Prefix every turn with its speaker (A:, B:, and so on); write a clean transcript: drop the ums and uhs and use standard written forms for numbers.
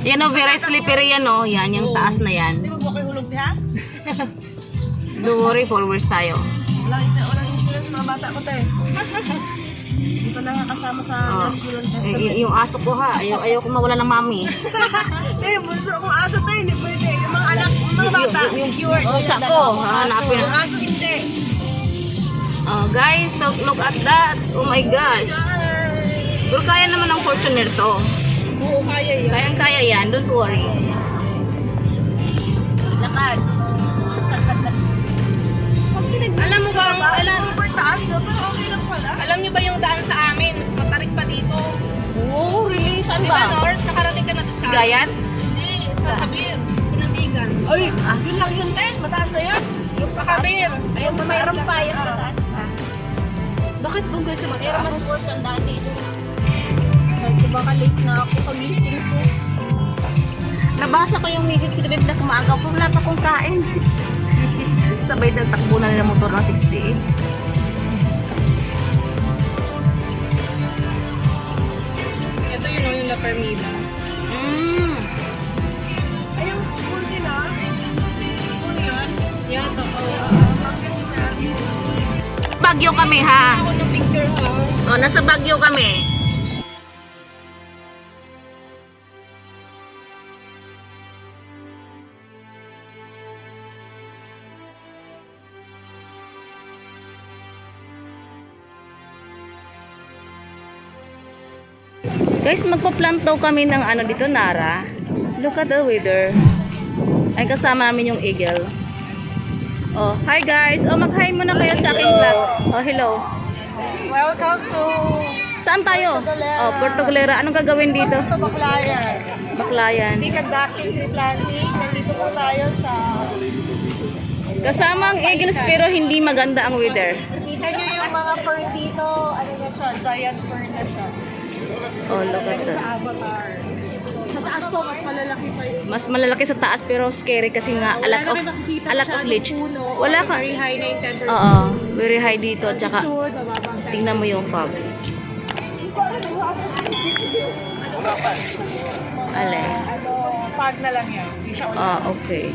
A: Yan o, very slippery yan o. Yan, yung taas na yan.
B: Hindi mo ba kayo hulog niya?
A: Don't worry, followers tayo.
B: Walang insurance, mga bata ko tayo. Hindi pa lang kasama sa Masculine Festival.
A: Yung aso ko ha, ayaw ko mawala ng mami.
B: Eh, bunso kong aso tayo, hindi pwede. Yung mga anak, mga bata, secured.
A: Pusa ko, hanapin.
B: Yung aso hindi.
A: Guys, look at that. Oh my gosh. Pero kaya naman ng Fortuner to.
B: Oo, kaya yan.
A: Kayang-kaya yan, don't worry.
B: Lakad.
C: Alam mo ba,
B: Super taas na, pero okay lang pala.
C: alam niyo ba yung daan sa amin? Mas matarik pa dito.
A: Oh, really? Saan
C: Di ba,
A: ba?
C: Nors? Nakarating ka na sa
A: Sigayan?
C: Hindi, sa Kabir. Sa Nandigan.
B: Ay, yun lang yun, te. Mataas na yun.
C: Yung sa Kabir.
B: Ayun, mataas na.
A: Bakit doon kayo sa
C: Pero mas worse ang daan dito.
B: Kahit baka late na ako pagising ko.
A: Nabasa ko yung message si Beb na kumagaw, pero wala pa akong kain. Sabay nagtakbo na nila motor ng 68.
C: Ito yun yung La Permida.
B: Ayun, punti na. Punti yun.
C: Yan, oo.
A: Bagyo kami ha.
C: Ako ng picture ha.
A: O, nasa Bagyo kami. Guys, magpa-plant daw kami ng ano dito, Nara. Look at the weather. Ay, kasama namin yung eagle. Oh, hi guys. Oh, mag-hi muna kayo sa aking vlog. Oh, hello.
B: Welcome to
A: Saan tayo? Oh, Puerto Galera. Anong gagawin dito?
B: Baclayan.
A: Baklayan.
B: Conducting tree planting. Nandito po tayo sa...
A: Kasama ang eagles pero hindi maganda ang weather.
B: Kita nyo yung mga fern dito. Ano na siya? Giant fern na siya.
A: Oh, look at
B: Sa
A: that.
B: Avatar. Sa taas po, mas malalaki pa yun.
A: Mas malalaki sa taas pero scary kasi nga a lot of lich. Wala ka.
B: Very high na yung temperature.
A: Oo, very high dito. Tsaka
B: Soon, mababang
A: tingnan mo yung fog. Ale.
B: Ano, fog na lang yan. Hindi siya ulit.
A: Okay.